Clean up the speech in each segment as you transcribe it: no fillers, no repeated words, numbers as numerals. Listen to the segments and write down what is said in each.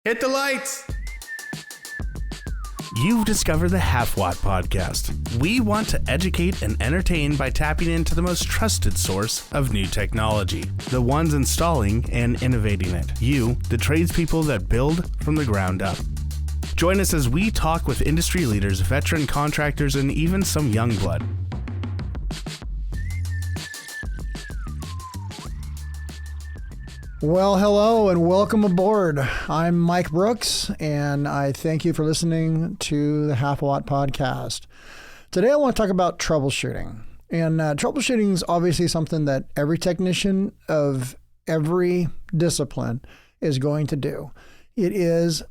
Hit the lights! You've discovered the Halfwatt podcast. We want to educate and entertain by tapping into the most trusted source of new technology, the ones installing and innovating it. You, the tradespeople that build from the ground up. Join us as we talk with industry leaders, veteran contractors, and even some young blood. Well, hello and welcome aboard. I'm Mike Brooks, and I thank you for listening to the Halfwatt podcast. Today I want to talk about troubleshooting. And troubleshooting is obviously something that every technician of every discipline is going to do. It is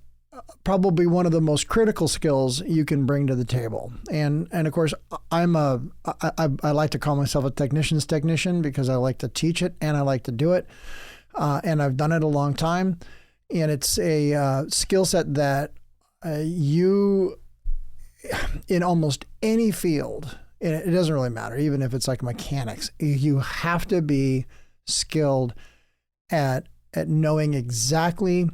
probably one of the most critical skills you can bring to the table. And of course, I like to call myself a technician's technician because I like to teach it and I like to do it. And I've done it a long time, and it's a skill set that you, in almost any field, and it doesn't really matter, even if it's like mechanics, you have to be skilled at knowing exactly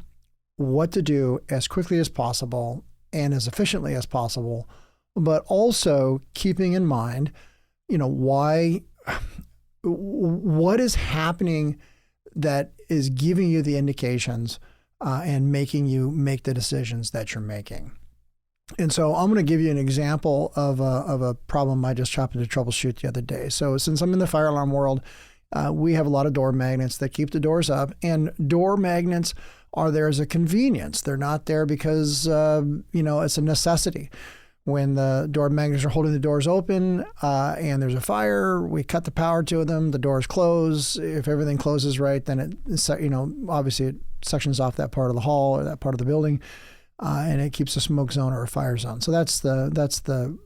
what to do as quickly as possible and as efficiently as possible, but also keeping in mind, what is happening that is giving you the indications and making you make the decisions that you're making. And so I'm going to give you an example of a problem I just happened to troubleshoot the other day. So since I'm in the fire alarm world, we have a lot of door magnets that keep the doors up, and door magnets are there as a convenience. They're not there because, it's a necessity. When the door magnets are holding the doors open and there's a fire, we cut the power to them, the doors close. If everything closes right, then obviously it sections off that part of the hall or that part of the building, and it keeps a smoke zone or a fire zone. So that's the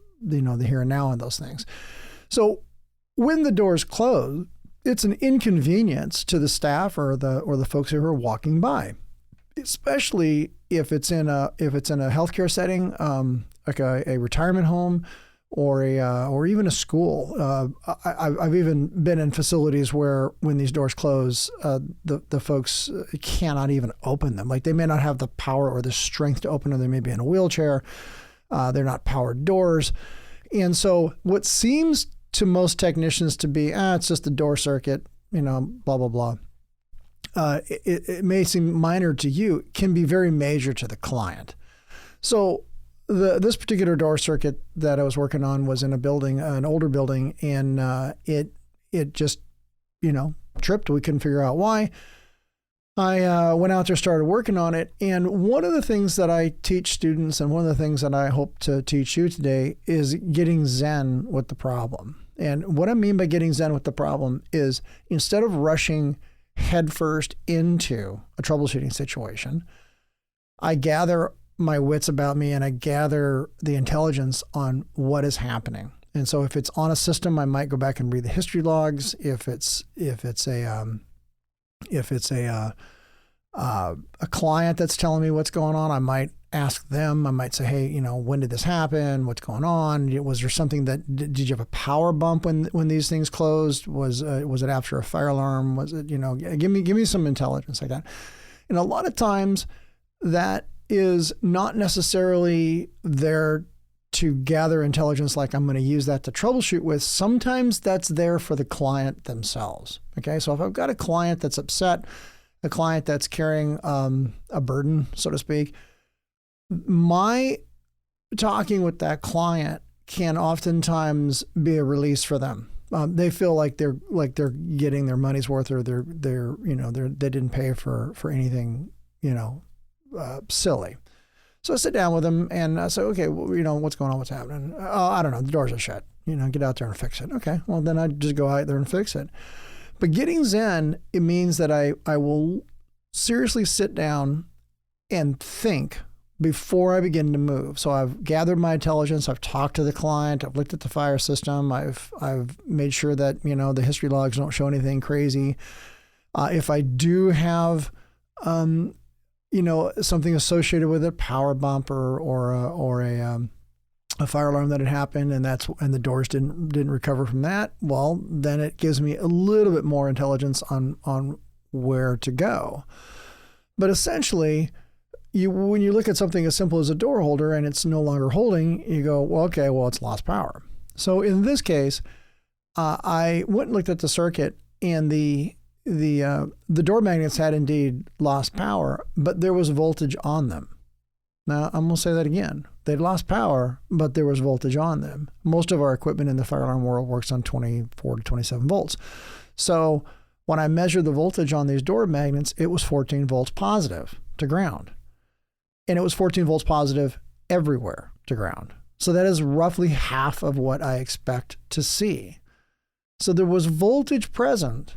here and now on those things. So when the doors close, it's an inconvenience to the staff or the folks who are walking by, especially if it's in a healthcare setting. Like a retirement home or even a school. I've even been in facilities where when these doors close, the folks cannot even open them. Like they may not have the power or the strength to open them. They may be in a wheelchair. They're not powered doors. And so what seems to most technicians to be, it's just a door circuit, blah, blah, blah. It may seem minor to you, can be very major to the client. So this particular door circuit that I was working on was in a building, an older building, and it just, tripped. We couldn't figure out why. I went out there, started working on it, and one of the things that I teach students, and one of the things that I hope to teach you today, is getting zen with the problem. And what I mean by getting zen with the problem is instead of rushing headfirst into a troubleshooting situation, I gather my wits about me and I gather the intelligence on what is happening. And so if it's on a system, I might go back and read the history logs. If it's a client that's telling me what's going on, I might ask them. I might say, hey, when did this happen? What's going on? Was there something did you have a power bump when these things closed? Was it after a fire alarm? Was it, give me some intelligence like that. And a lot of times that is not necessarily there to gather intelligence like I'm going to use that to troubleshoot with. Sometimes that's there for the client themselves. Okay, so if I've got a client that's upset, a client that's carrying a burden, so to speak, my talking with that client can oftentimes be a release for them. They feel like they're getting their money's worth, or they didn't pay for anything, silly. So I sit down with them and I say, okay, well, what's going on? What's happening? Oh, I don't know. The doors are shut. Get out there and fix it. Okay. Well, then I just go out there and fix it. But getting zen, it means that I will seriously sit down and think before I begin to move. So I've gathered my intelligence. I've talked to the client. I've looked at the fire system. I've made sure that, the history logs don't show anything crazy. If I do have, something associated with it, power bump or a fire alarm that had happened, and the doors didn't recover from that, well, then it gives me a little bit more intelligence on where to go. But essentially, when you look at something as simple as a door holder and it's no longer holding, you go, well, okay, well, it's lost power. So in this case, I went and looked at the circuit, and the door magnets had indeed lost power, but there was voltage on them. Now, I'm going to say that again. They'd lost power, but there was voltage on them. Most of our equipment in the fire alarm world works on 24 to 27 volts. So when I measured the voltage on these door magnets, it was 14 volts positive to ground. And it was 14 volts positive everywhere to ground. So that is roughly half of what I expect to see. So there was voltage present,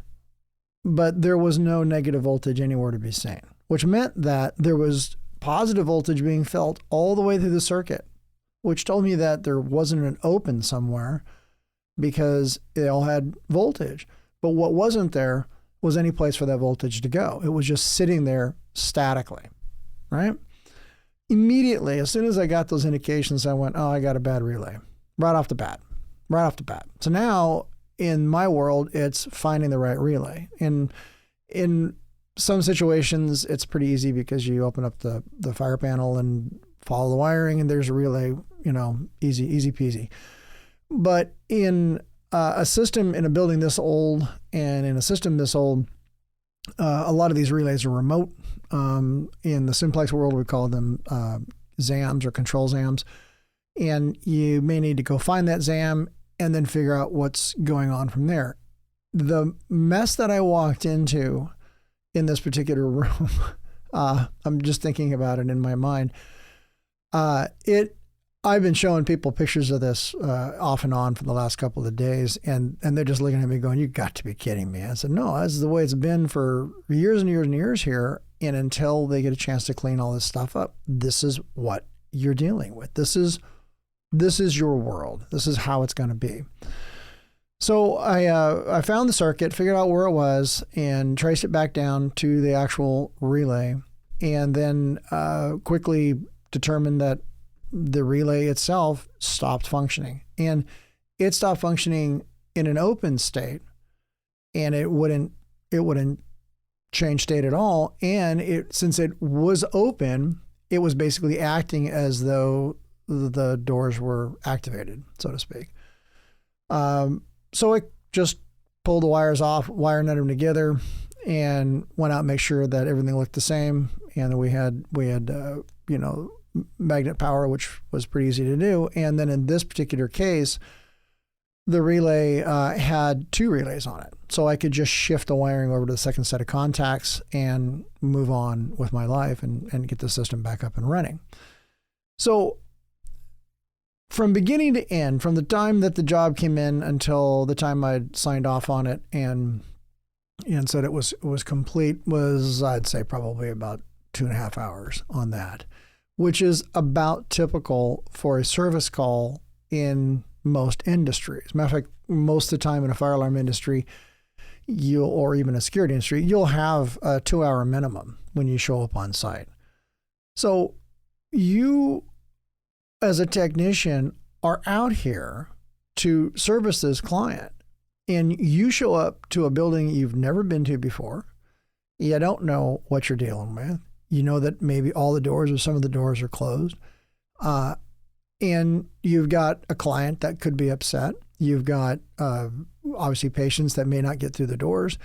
but there was no negative voltage anywhere to be seen, which meant that there was positive voltage being felt all the way through the circuit, which told me that there wasn't an open somewhere because they all had voltage. But what wasn't there was any place for that voltage to go. It was just sitting there statically, right? Immediately, as soon as I got those indications, I went, oh, I got a bad relay right off the bat. So now in my world, it's finding the right relay. And in some situations, it's pretty easy because you open up the fire panel and follow the wiring, and there's a relay, easy peasy. But in a system in a building this old and in a system this old, a lot of these relays are remote. In the simplex world, we call them ZAMs or control ZAMs. And you may need to go find that ZAM and then figure out what's going on from there. The mess that I walked into in this particular room, I'm just thinking about it in my mind. I've been showing people pictures of this off and on for the last couple of days, and they're just looking at me going, you got to be kidding me. I said, no, this is the way it's been for years and years and years here. And until they get a chance to clean all this stuff up, this is what you're dealing with. This is your world. This is how it's going to be. So I found the circuit, figured out where it was, and traced it back down to the actual relay, and then quickly determined that the relay itself stopped functioning. And it stopped functioning in an open state, and it wouldn't change state at all. And since it was open, it was basically acting as though the doors were activated, so to speak. So I just pulled the wires off, wire netted them together, and went out and make sure that everything looked the same. And we had magnet power, which was pretty easy to do. And then in this particular case, the relay had two relays on it. So I could just shift the wiring over to the second set of contacts and move on with my life and get the system back up and running. So from beginning to end, from the time that the job came in until the time I'd signed off on it and said it was complete, was, I'd say, probably about 2.5 hours on that, which is about typical for a service call in most industries. Matter of fact, most of the time in a fire alarm industry, or even a security industry, you'll have a 2-hour minimum when you show up on site. So you, as a technician, are out here to service this client, and you show up to a building you've never been to before. You don't know what you're dealing with. You know that maybe all the doors or some of the doors are closed. And you've got a client that could be upset. You've got obviously patients that may not get through the doors.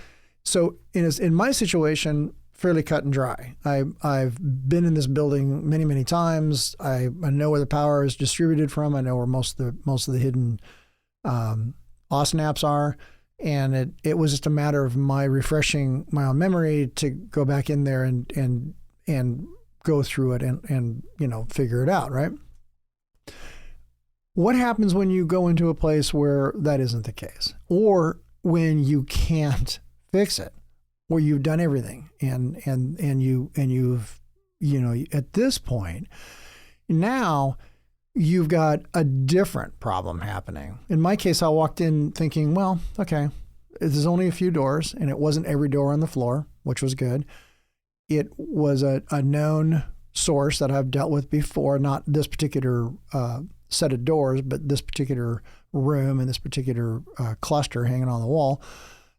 So in my situation, fairly cut and dry. I've been in this building many, many times. I know where the power is distributed from. I know where most of the hidden OSNAPs are. And it was just a matter of my refreshing my own memory to go back in there and go through it and figure it out, right? What happens when you go into a place where that isn't the case, or when you can't fix it, where you've done everything and you've at this point now you've got a different problem happening. In my case, I walked in thinking, well, okay, there's only a few doors, and it wasn't every door on the floor, which was good. It was a known source that I've dealt with before, not this particular set of doors, but this particular room and this particular cluster hanging on the wall.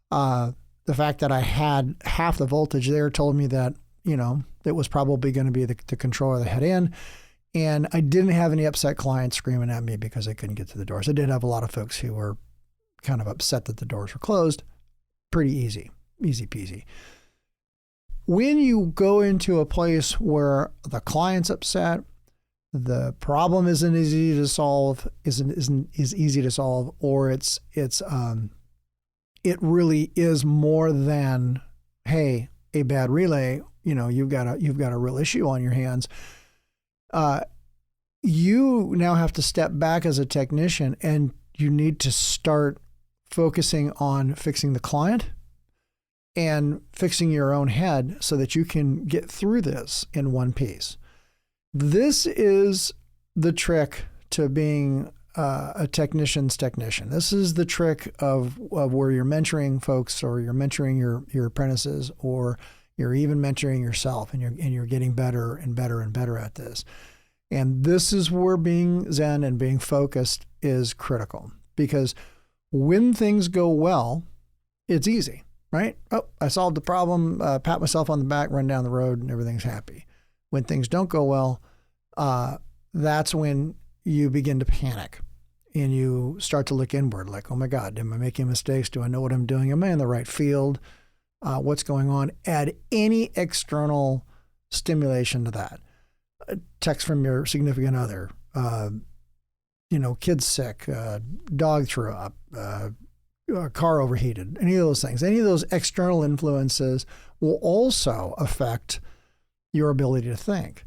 The fact that I had half the voltage there told me that, that was probably going to be the controller that had in. And I didn't have any upset clients screaming at me because they couldn't get to the doors. I did have a lot of folks who were kind of upset that the doors were closed. Pretty easy peasy. When you go into a place where the client's upset, the problem isn't easy to solve, is easy to solve, or it really is more than, hey, a bad relay, you've got a real issue on your hands. You now have to step back as a technician, and you need to start focusing on fixing the client and fixing your own head so that you can get through this in one piece. This is the trick to being a technician's technician. This is the trick of where you're mentoring folks, or you're mentoring your apprentices, or you're even mentoring yourself, and you're getting better and better and better at this. And this is where being Zen and being focused is critical, because when things go well, it's easy, right? Oh, I solved the problem, pat myself on the back, run down the road, and everything's happy. When things don't go well, that's when you begin to panic, and you start to look inward, like, oh my God, am I making mistakes? Do I know what I'm doing? Am I in the right field? What's going on? Add any external stimulation to that. A text from your significant other, kid's sick, dog threw up, car overheated, any of those things. Any of those external influences will also affect your ability to think.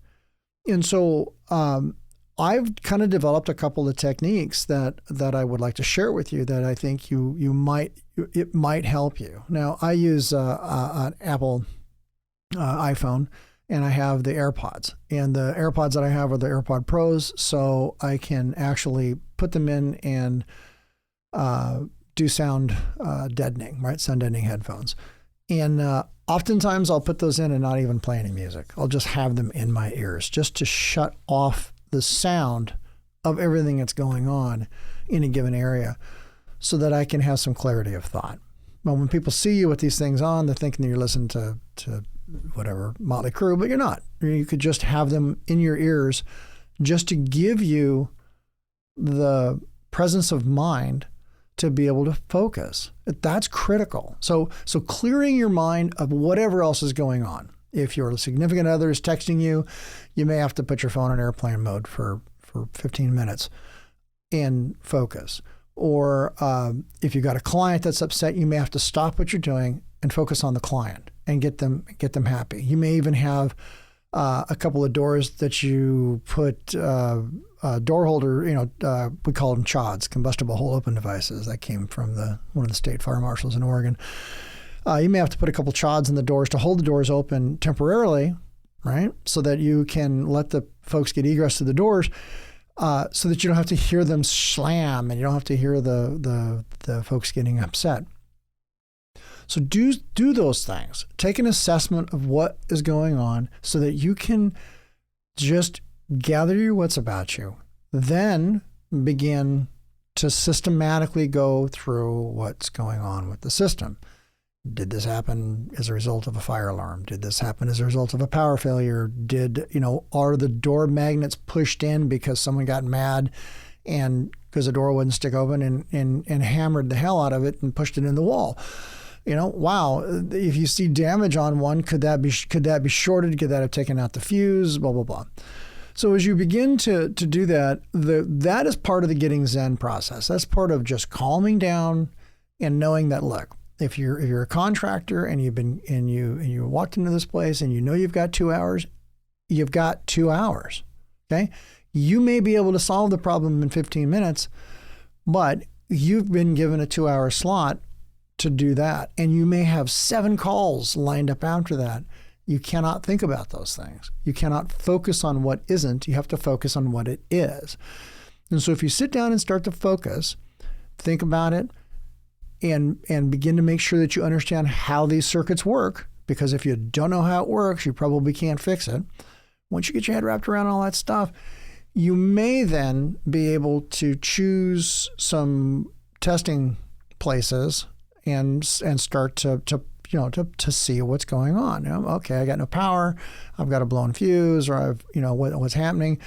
And so I've kind of developed a couple of techniques that I would like to share with you that I think it might help you. Now, I use an Apple iPhone, and I have the AirPods. And the AirPods that I have are the AirPod Pros, so I can actually put them in and do sound deadening, right? Sound deadening headphones. And oftentimes I'll put those in and not even play any music. I'll just have them in my ears just to shut off the sound of everything that's going on in a given area so that I can have some clarity of thought. Well, when people see you with these things on, they're thinking that you're listening to whatever, Motley Crue, but you're not. You could just have them in your ears just to give you the presence of mind to be able to focus. That's critical. So clearing your mind of whatever else is going on. If your significant other is texting you, you may have to put your phone on airplane mode for 15 minutes and focus. Or if you've got a client that's upset, you may have to stop what you're doing and focus on the client and get them happy. You may even have a couple of doors that you put door holder, we call them CHODs, combustible hole open devices. That came from one of the state fire marshals in Oregon. You may have to put a couple CHODs in the doors to hold the doors open temporarily, right? So that you can let the folks get egress to the doors, so that you don't have to hear them slam and you don't have to hear the folks getting upset. So do those things. Take an assessment of what is going on so that you can just gather your wits about you. Then begin to systematically go through what's going on with the system. Did this happen as a result of a fire alarm? Did this happen as a result of a power failure? Are the door magnets pushed in because someone got mad and because the door wouldn't stick open and hammered the hell out of it and pushed it in the wall? Wow, if you see damage on one, could that be shorted? Could that have taken out the fuse? Blah, blah, blah. So as you begin to do that, that is part of the getting Zen process. That's part of just calming down and knowing that, look, if you're a contractor and you walked into this place and you've got 2 hours, you've got 2 hours. Okay? You may be able to solve the problem in 15 minutes, but you've been given a 2-hour slot to do that. And you may have 7 calls lined up after that. You cannot think about those things. You cannot focus on what isn't. You have to focus on what it is. And so if you sit down and start to focus, think about it, and begin to make sure that you understand how these circuits work, because if you don't know how it works, you probably can't fix it. Once you get your head wrapped around all that stuff, you may then be able to choose some testing places and start to to see what's going on. Okay, I got no power. I've got a blown fuse, or what's happening.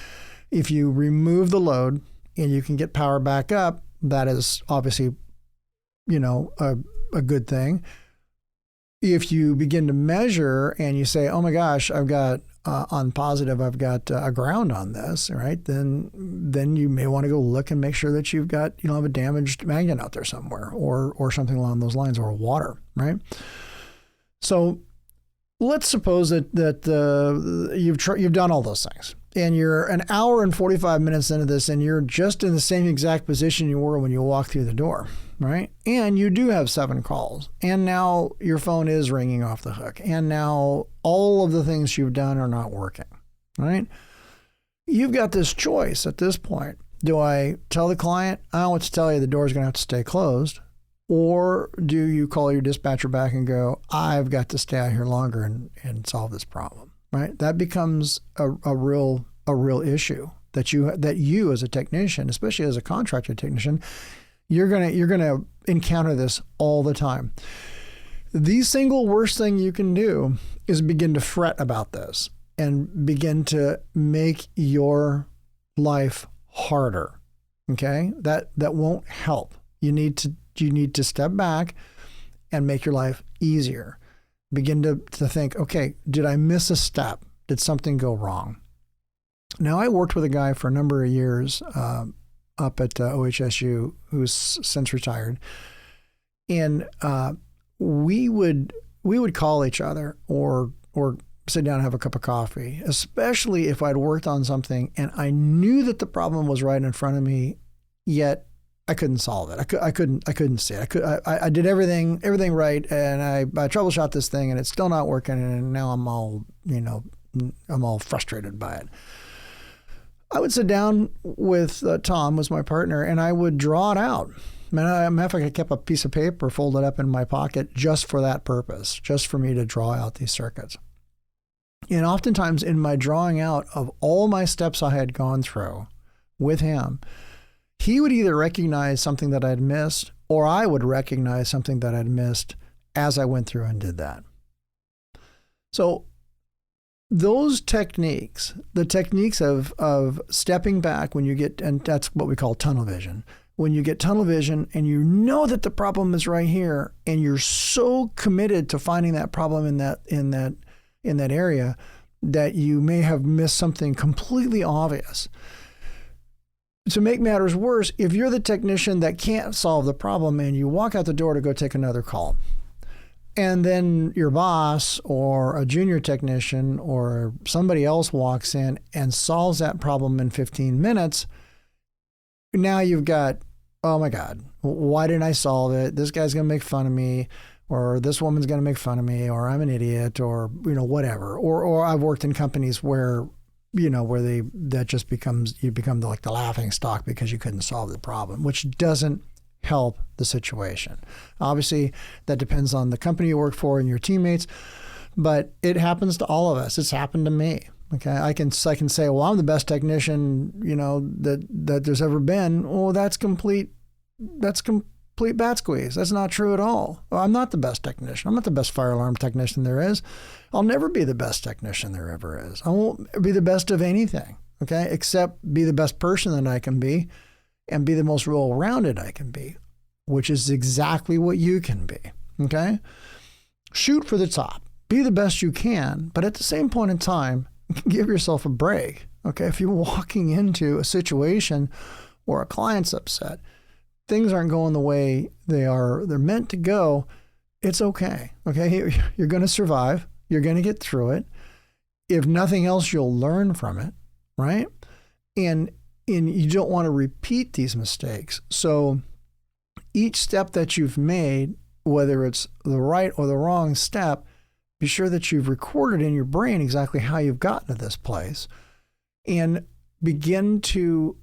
If you remove the load and you can get power back up, that is obviously, a good thing. If you begin to measure and you say, oh my gosh, I've got on positive, I've got a ground on this, right? Then you may want to go look and make sure that you don't have a damaged magnet out there somewhere, or something along those lines, or water, right? So let's suppose that you've done all those things, and you're an hour and 45 minutes into this, and you're just in the same exact position you were when you walked through the door, right? And you do have 7 calls, and now your phone is ringing off the hook, and now all of the things you've done are not working, right? You've got this choice at this point. Do I tell the client, I don't want to tell you the door's going to have to stay closed? Or do you call your dispatcher back and go, I've got to stay out here longer and solve this problem, right? That becomes a real issue that you as a technician, especially as a contractor technician, you're gonna encounter this all the time. The single worst thing you can do is begin to fret about this and begin to make your life harder. Okay, that won't help. You need to step back and make your life easier. Begin to think, okay, did I miss a step? Did something go wrong? Now, I worked with a guy for a number of years up at OHSU who's since retired, and we would call each other or sit down and have a cup of coffee, especially if I'd worked on something and I knew that the problem was right in front of me, yet I couldn't solve it. I couldn't see it. I did everything right, and I troubleshot this thing, and it's still not working, and now I'm all frustrated by it. I would sit down with Tom, was my partner, and I would draw it out. Matter of fact, I kept a piece of paper folded up in my pocket just for that purpose, just for me to draw out these circuits. And oftentimes in my drawing out of all my steps I had gone through with him, he would either recognize something that I'd missed, or I would recognize something that I'd missed as I went through and did that. So those techniques, the techniques of stepping back when you get, and that's what we call tunnel vision. When you get tunnel vision and you know that the problem is right here, and you're so committed to finding that problem in that area that you may have missed something completely obvious. To make matters worse, if you're the technician that can't solve the problem and you walk out the door to go take another call, and then your boss or a junior technician or somebody else walks in and solves that problem in 15 minutes, now you've got, oh my God, why didn't I solve it? This guy's going to make fun of me, or this woman's going to make fun of me, or I'm an idiot, or whatever. Or I've worked in companies where that just becomes, you become like the laughing stock because you couldn't solve the problem, which doesn't help the situation. Obviously, that depends on the company you work for and your teammates, but it happens to all of us. It's happened to me. Okay, I can say, well, I'm the best technician, that there's ever been. Well, that's complete bat squeeze. That's not true at all. Well, I'm not the best technician. I'm not the best fire alarm technician there is. I'll never be the best technician there ever is. I won't be the best of anything, okay, except be the best person that I can be and be the most well-rounded I can be, which is exactly what you can be, okay? Shoot for the top. Be the best you can, but at the same point in time, give yourself a break, okay? If you're walking into a situation where a client's upset, things aren't going the way they're meant to go, it's okay, okay? You're going to survive. You're going to get through it. If nothing else, you'll learn from it, right? And you don't want to repeat these mistakes. So each step that you've made, whether it's the right or the wrong step, be sure that you've recorded in your brain exactly how you've gotten to this place, and begin to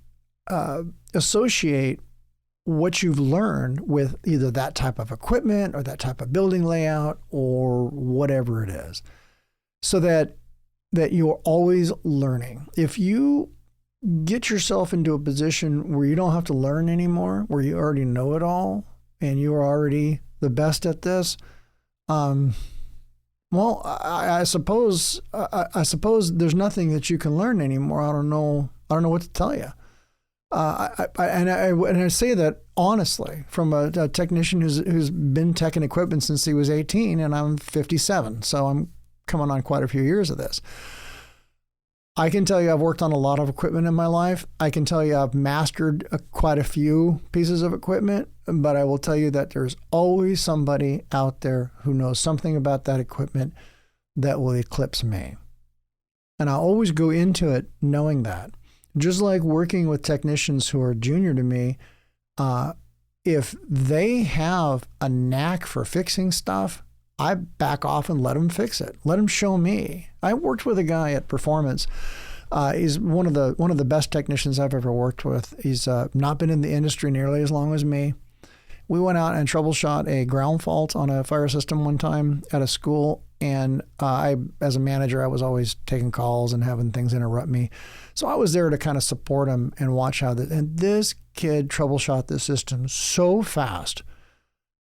associate what you've learned with either that type of equipment or that type of building layout or whatever it is, so that you're always learning. If you get yourself into a position where you don't have to learn anymore, where you already know it all and you're already the best at this, Well, I suppose there's nothing that you can learn anymore. I don't know what to tell you. And I say that honestly from a technician who's been tech and equipment since he was 18, and I'm 57, so I'm coming on quite a few years of this. I can tell you I've worked on a lot of equipment in my life. I can tell you I've mastered quite a few pieces of equipment, but I will tell you that there's always somebody out there who knows something about that equipment that will eclipse me. And I always go into it knowing that. Just like working with technicians who are junior to me, if they have a knack for fixing stuff, I back off and let them fix it. Let them show me. I worked with a guy at Performance. He's one of the best technicians I've ever worked with. He's not been in the industry nearly as long as me. We went out and troubleshot a ground fault on a fire system one time at a school. And I, as a manager, I was always taking calls and having things interrupt me. So I was there to kind of support him and watch how and this kid troubleshot this system so fast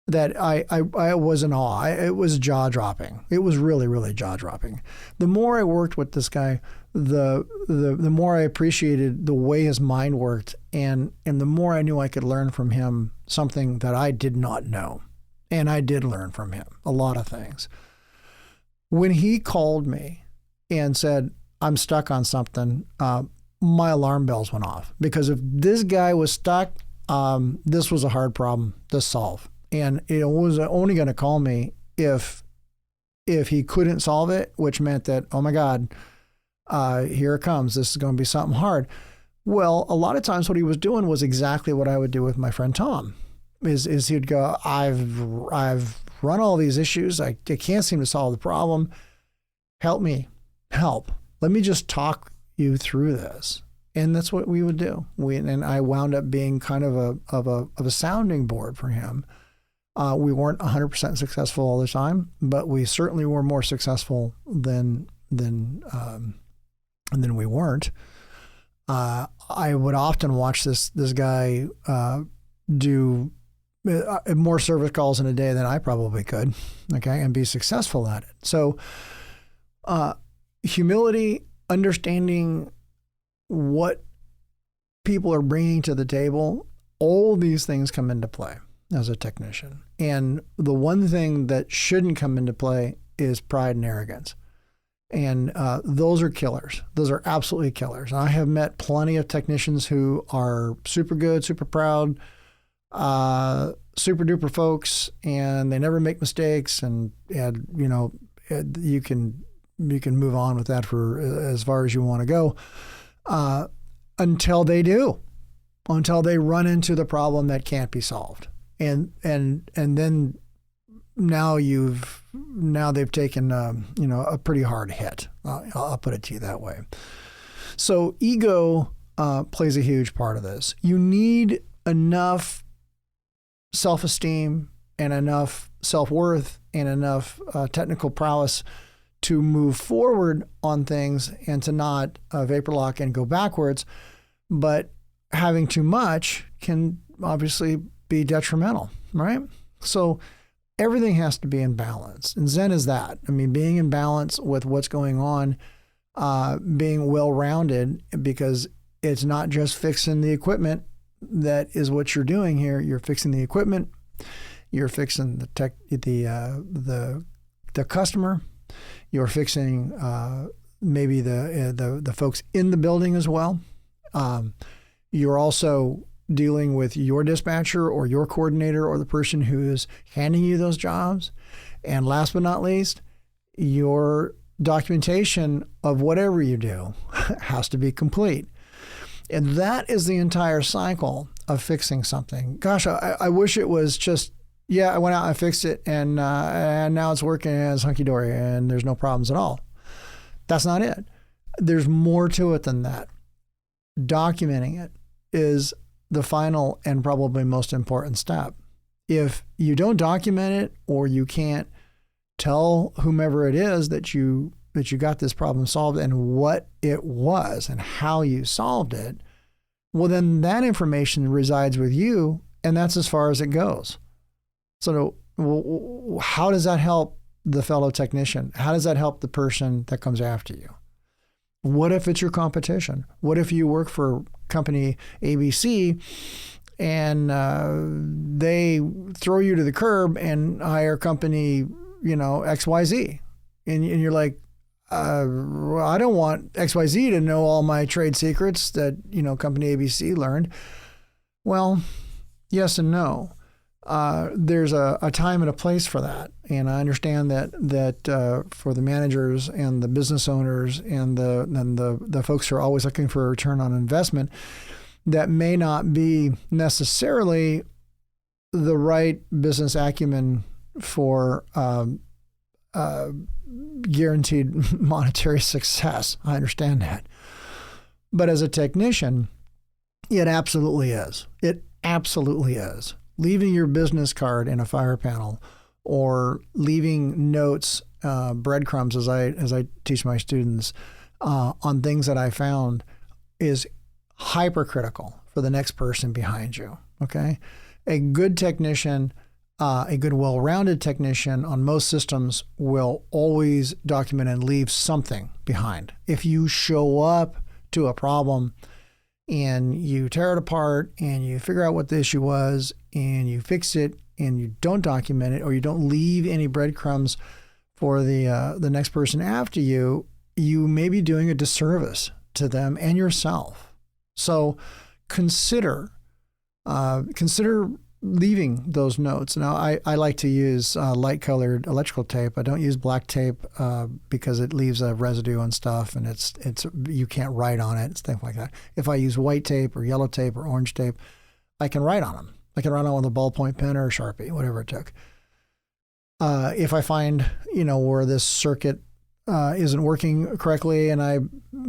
that I was in awe. It was jaw-dropping. It was really, really jaw-dropping. The more I worked with this guy, the more I appreciated the way his mind worked, and the more I knew I could learn from him something that I did not know. And I did learn from him a lot of things. When he called me and said, I'm stuck on something, my alarm bells went off. Because if this guy was stuck, this was a hard problem to solve. And it was only going to call me if he couldn't solve it, which meant that, oh my God, here it comes. This is going to be something hard. Well, a lot of times what he was doing was exactly what I would do with my friend Tom. Is he'd go, I've run all these issues. I can't seem to solve the problem. Help me. Help. Let me just talk you through this. And that's what we would do. And I wound up being kind of a sounding board for him. We weren't 100% successful all the time, but we certainly were more successful than we weren't. I would often watch this guy do more service calls in a day than I probably could, okay, and be successful at it. So humility, understanding what people are bringing to the table, all these things come into play as a technician. And the one thing that shouldn't come into play is pride and arrogance. And those are killers. Those are absolutely killers. I have met plenty of technicians who are super good, super proud, super duper folks, and they never make mistakes. And you know, you can move on with that for as far as you want to go, until they do, until they run into the problem that can't be solved. And then now they've taken a pretty hard hit. I'll put it to you that way. So ego plays a huge part of this. You need enough self-esteem and enough self-worth and enough technical prowess to move forward on things and to not vapor lock and go backwards. But having too much can obviously be detrimental, right? So everything has to be in balance. And Zen is that. I mean, being in balance with what's going on, being well-rounded, because it's not just fixing the equipment that is what you're doing here. You're fixing the equipment. You're fixing the customer. You're fixing maybe the folks in the building as well. You're also dealing with your dispatcher or your coordinator or the person who is handing you those jobs. And last but not least, your documentation of whatever you do has to be complete. And that is the entire cycle of fixing something. Gosh, I wish it was just, I went out and fixed it and now it's working as hunky-dory and there's no problems at all. That's not it. There's more to it than that. Documenting it is the final and probably most important step. If you don't document it, or you can't tell whomever it is that you got this problem solved and what it was and how you solved it, well, then that information resides with you, and that's as far as it goes. So Well, how does that help the fellow technician? How does that help the person that comes after you? What if it's your competition? What if you work for company ABC and they throw you to the curb and hire company, XYZ? And you're like, well, I don't want XYZ to know all my trade secrets that, company ABC learned. Well, yes and no. There's a time and a place for that. And I understand that for the managers and the business owners and the folks who are always looking for a return on investment, that may not be necessarily the right business acumen for guaranteed monetary success. I understand that. But as a technician, it absolutely is. It absolutely is. Leaving your business card in a fire panel or leaving notes, breadcrumbs, as I teach my students, on things that I found is hypercritical for the next person behind you, okay? A good technician, a good well-rounded technician on most systems will always document and leave something behind. If you show up to a problem and you tear it apart and you figure out what the issue was and you fix it and you don't document it or you don't leave any breadcrumbs for the next person after you, you may be doing a disservice to them and yourself. So consider leaving those notes. Now, I like to use light-colored electrical tape. I don't use black tape because it leaves a residue on stuff, and it's you can't write on it, stuff like that. If I use white tape or yellow tape or orange tape, I can write on them. I can write on with a ballpoint pen or a Sharpie, whatever it took. If I find, where this circuit isn't working correctly and I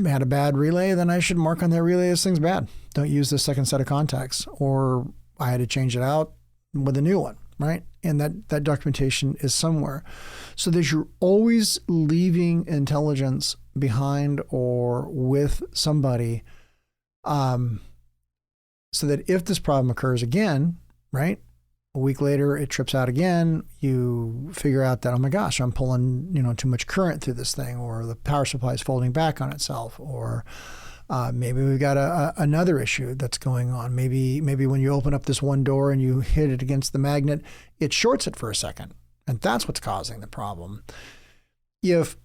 had a bad relay, then I should mark on that relay this thing's bad. Don't use the second set of contacts, or I had to change it out with a new one, right? And that documentation is somewhere. So that you're always leaving intelligence behind or with somebody, so that if this problem occurs again, right, a week later it trips out again, you figure out that, oh my gosh, I'm pulling too much current through this thing, or the power supply is folding back on itself, or maybe we've got another issue that's going on. Maybe when you open up this one door and you hit it against the magnet, it shorts it for a second, and that's what's causing the problem. If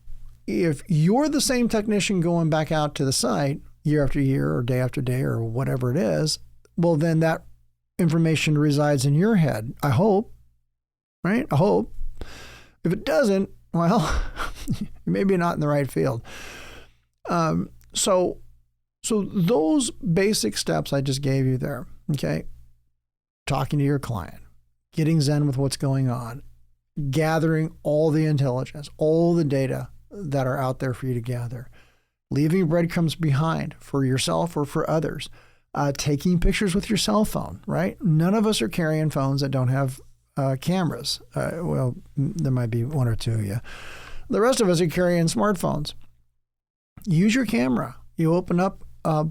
you're the same technician going back out to the site year after year or day after day or whatever it is, well, then that information resides in your head. I hope, right? I hope. If it doesn't, well, you're maybe not in the right field. So those basic steps I just gave you there, okay? Talking to your client, getting zen with what's going on, gathering all the intelligence, all the data that are out there for you to gather, leaving breadcrumbs behind for yourself or for others, taking pictures with your cell phone, right? None of us are carrying phones that don't have cameras. Well, there might be one or two of you. The rest of us are carrying smartphones. Use your camera. You open up a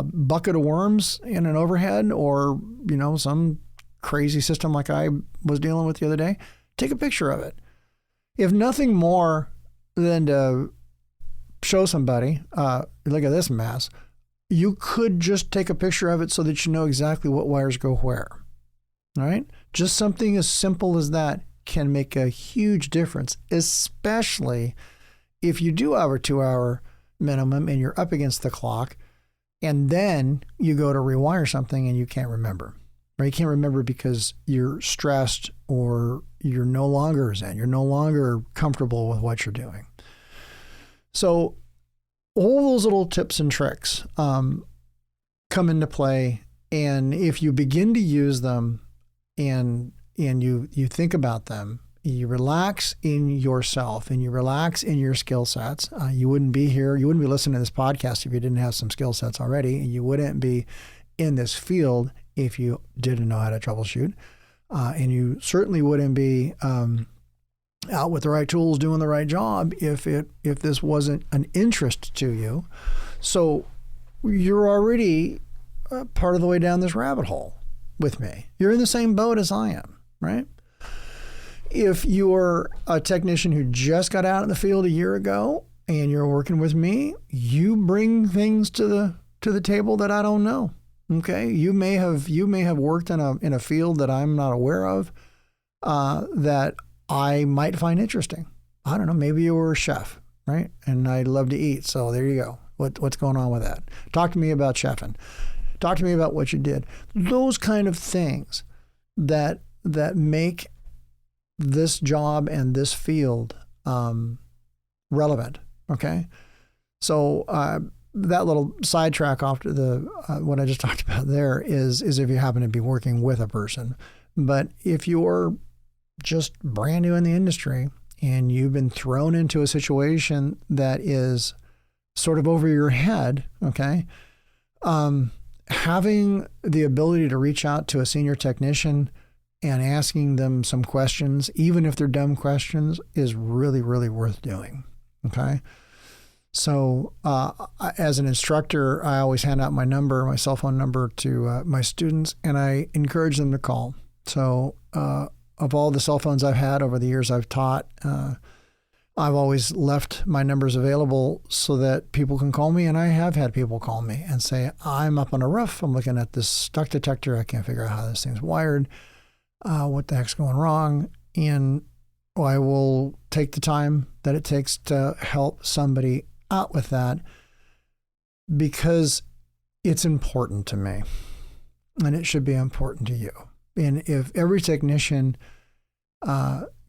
bucket of worms in an overhead, or some crazy system like I was dealing with the other day, take a picture of it. If nothing more than to show somebody, look at this mess, you could just take a picture of it so that you know exactly what wires go where. All right? Just something as simple as that can make a huge difference, especially if you do have a 2-hour minimum and you're up against the clock, and then you go to rewire something and you can't remember. Or you can't remember because you're stressed, or you're no longer zen. You're no longer comfortable with what you're doing. So all those little tips and tricks come into play, and if you begin to use them and you think about them, you relax in yourself and you relax in your skill sets. You wouldn't be here. You wouldn't be listening to this podcast if you didn't have some skill sets already. And you wouldn't be in this field if you didn't know how to troubleshoot. And you certainly wouldn't be out with the right tools doing the right job if this wasn't an interest to you. So you're already part of the way down this rabbit hole with me. You're in the same boat as I am, right? If you're a technician who just got out in the field a year ago and you're working with me, you bring things to the table that I don't know. Okay, you may have worked in a field that I'm not aware of, that I might find interesting. I don't know. Maybe you were a chef, right? And I love to eat. So there you go. What's going on with that? Talk to me about chefing. Talk to me about what you did. Those kind of things that make this job and this field relevant. Okay, so that little sidetrack off to the what I just talked about there is if you happen to be working with a person. But if you're just brand new in the industry and you've been thrown into a situation that is sort of over your head, okay, having the ability to reach out to a senior technician and asking them some questions, even if they're dumb questions, is really, really worth doing, okay? So as an instructor, I always hand out my cell phone number to my students, and I encourage them to call. So of all the cell phones I've had over the years I've taught, I've always left my numbers available so that people can call me, and I have had people call me and say, I'm up on a roof, I'm looking at this duct detector, I can't figure out how this thing's wired, what the heck's going wrong, and I will take the time that it takes to help somebody out with that because it's important to me, and it should be important to you. And if every technician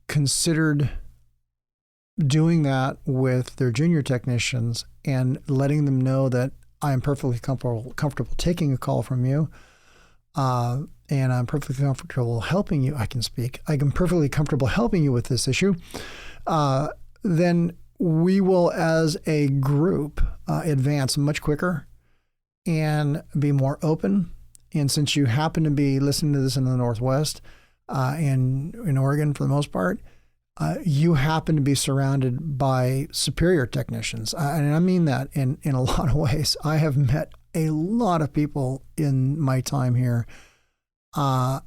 considered doing that with their junior technicians and letting them know that I am perfectly comfortable taking a call from you, and I'm perfectly comfortable helping you, I'm perfectly comfortable helping you with this issue, then we will, as a group, advance much quicker and be more open. And since you happen to be listening to this in the Northwest and in Oregon for the most part, you happen to be surrounded by superior technicians. And I mean that in a lot of ways. I have met a lot of people in my time here. I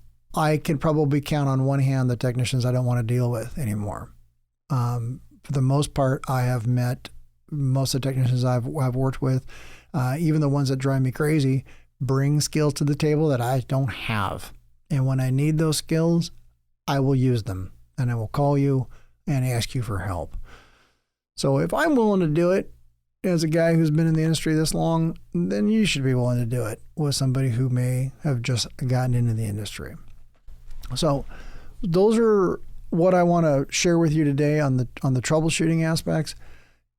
can probably count on one hand the technicians I don't want to deal with anymore. For the most part, I have met most of the technicians I've worked with, even the ones that drive me crazy, bring skills to the table that I don't have. And when I need those skills, I will use them. And I will call you and ask you for help. So if I'm willing to do it as a guy who's been in the industry this long, then you should be willing to do it with somebody who may have just gotten into the industry. So those are what I want to share with you today on the troubleshooting aspects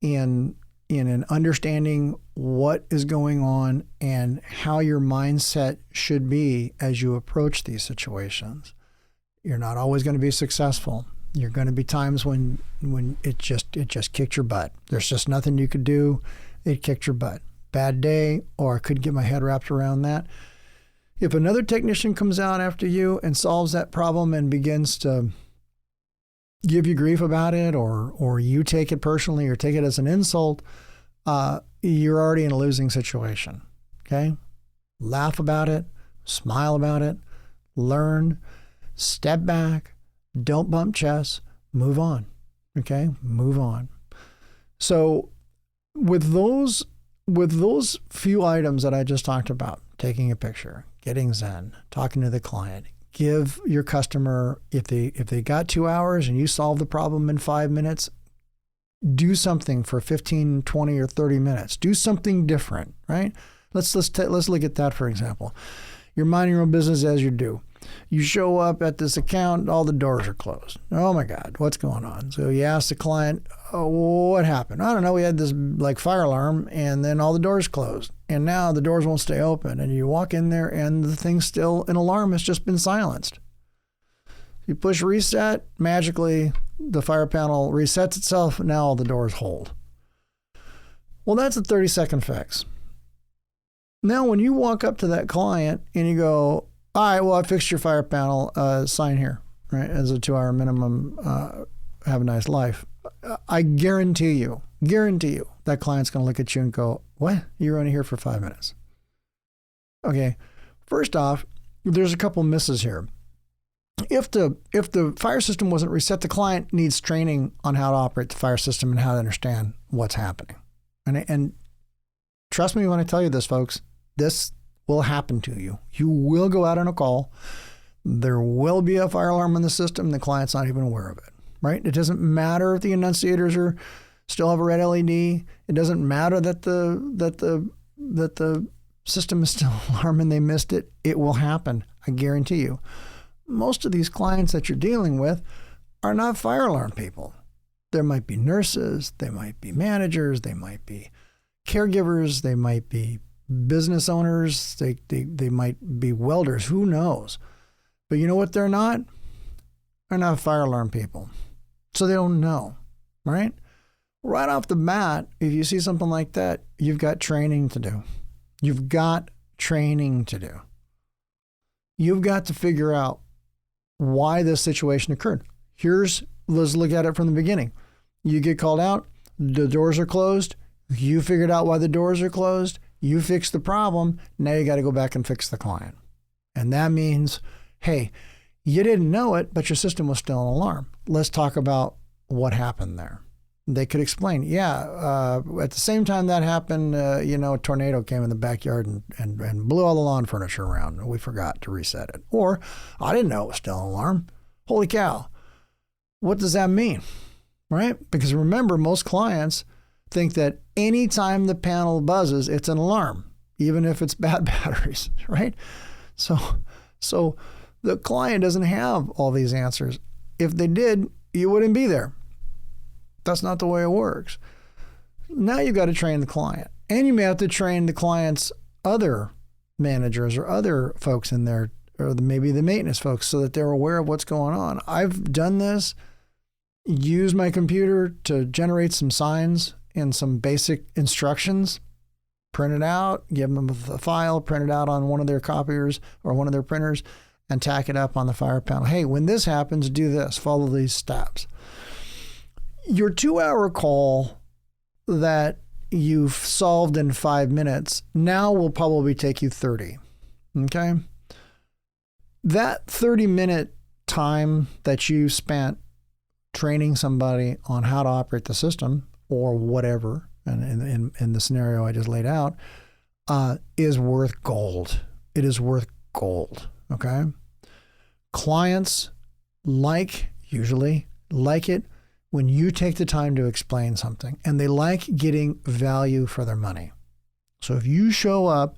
and in understanding what is going on and how your mindset should be as you approach these situations. You're not always going to be successful. You're going to be times when it just kicked your butt. There's just nothing you could do. It kicked your butt. Bad day, or I couldn't get my head wrapped around that. If another technician comes out after you and solves that problem and begins to give you grief about it, or you take it personally or take it as an insult, you're already in a losing situation. Okay? Laugh about it, smile about it, learn. Step back, don't bump chests, move on, okay? Move on. So with those few items that I just talked about, taking a picture, getting Zen, talking to the client, give your customer, if they got 2 hours and you solve the problem in 5 minutes, do something for 15, 20, or 30 minutes. Do something different, right? Let's look at that, for example. You're minding your own business as you do. You show up at this account, all the doors are closed. Oh my God, what's going on? So you ask the client, what happened? I don't know, we had this fire alarm and then all the doors closed and now the doors won't stay open. And you walk in there and the thing's still, an alarm has just been silenced. You push reset, magically the fire panel resets itself, now all the doors hold. Well, that's a 30-second fix. Now, when you walk up to that client and you go, all right, well, I fixed your fire panel, sign here, right, as a 2-hour minimum, have a nice life. I guarantee you, that client's going to look at you and go, what? You were only here for 5 minutes. Okay, first off, there's a couple misses here. if the fire system wasn't reset, the client needs training on how to operate the fire system and how to understand what's happening. And trust me when I tell you this, folks, this will happen to you. You will go out on a call. There will be a fire alarm in the system. The client's not even aware of it, right? It doesn't matter if the enunciators still have a red LED. It doesn't matter that the system is still alarming. They missed it. It will happen. I guarantee you. Most of these clients that you're dealing with are not fire alarm people. There might be nurses. They might be managers. They might be caregivers. They might be business owners. They might be welders. Who knows? But you know what they're not? They're not fire alarm people. So they don't know, right? Right off the bat, if you see something like that, you've got training to do. You've got training to do. You've got to figure out why this situation occurred. Let's look at it from the beginning. You get called out, the doors are closed, you figured out why the doors are closed, you fixed the problem, now you got to go back and fix the client. And that means, hey, you didn't know it, but your system was still an alarm. Let's talk about what happened there. They could explain, at the same time that happened, a tornado came in the backyard and blew all the lawn furniture around, and we forgot to reset it. Or, I didn't know it was still an alarm. Holy cow. What does that mean, right? Because remember, most clients think that anytime the panel buzzes, it's an alarm, even if it's bad batteries, right? So the client doesn't have all these answers. If they did, you wouldn't be there. That's not the way it works. Now you've got to train the client. And you may have to train the client's other managers or other folks in there, or maybe the maintenance folks, so that they're aware of what's going on. I've done this, used my computer to generate some signs and some basic instructions, print it out, give them a file, print it out on one of their copiers or one of their printers, and tack it up on the fire panel. Hey, when this happens, do this, follow these steps. Your 2-hour call that you've solved in 5 minutes now will probably take you 30. Okay? That 30-minute time that you spent training somebody on how to operate the system or whatever, and in the scenario I just laid out, is worth gold. It is worth gold. Okay? Clients usually like it when you take the time to explain something, and they like getting value for their money. So if you show up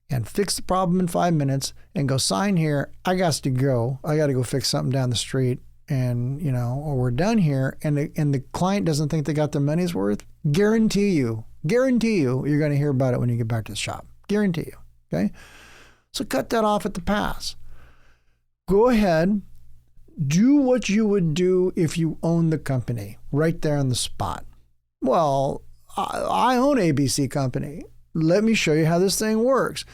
and fix the problem in 5 minutes and go sign here, I got to go fix something down the street, and or we're done here, and the client doesn't think they got their money's worth, guarantee you you're going to hear about it when you get back to the shop. Guarantee you. Okay? So cut that off at the pass. Go ahead. Do what you would do if you own the company right there on the spot. Well, I own ABC Company. Let me show you how this thing works.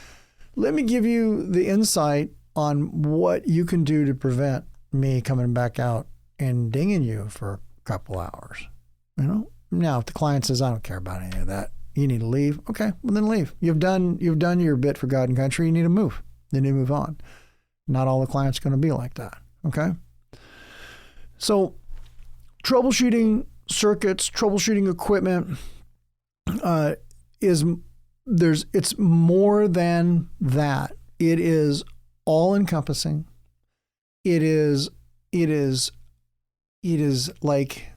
Let me give you the insight on what you can do to prevent me coming back out and dinging you for a couple hours. Now, if the client says, I don't care about any of that, you need to leave. Okay, well then leave. You've done your bit for God and country. You need to move. You need to move on. Not all the clients are going to be like that. Okay? So troubleshooting circuits, troubleshooting equipment, it's more than that. It is all encompassing. It is like,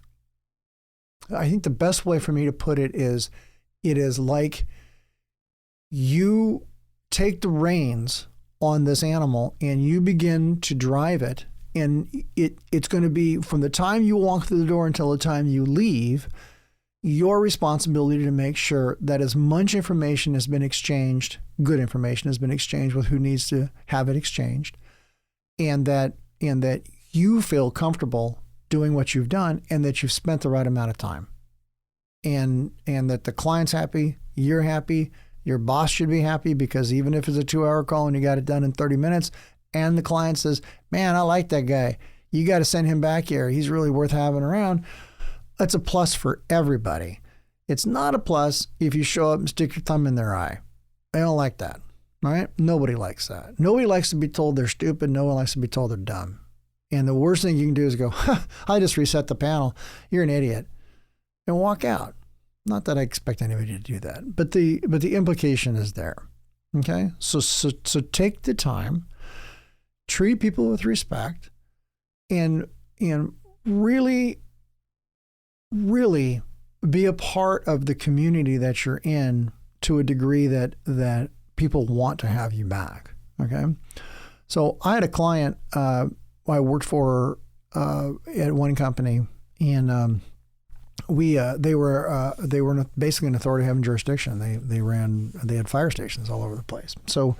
I think the best way for me to put it is like you take the reins on this animal and you begin to drive it. And it's going to be, from the time you walk through the door until the time you leave, your responsibility to make sure that as much information has been exchanged, good information has been exchanged with who needs to have it exchanged, and that you feel comfortable doing what you've done, and that you've spent the right amount of time, and that the client's happy, you're happy, your boss should be happy, because even if it's a 2-hour call and you got it done in 30 minutes, and the client says, man, I like that guy, you got to send him back here, he's really worth having around, that's a plus for everybody. It's not a plus if you show up and stick your thumb in their eye. They don't like that, right? Nobody likes that. Nobody likes to be told they're stupid. No one likes to be told they're dumb. And the worst thing you can do is go, I just reset the panel. You're an idiot. And walk out. Not that I expect anybody to do that, but the implication is there. Okay? So take the time, treat people with respect, and really, really be a part of the community that you're in to a degree that people want to have you back. Okay? So I had a client I worked for at one company, and they were basically an authority having jurisdiction. They had fire stations all over the place. So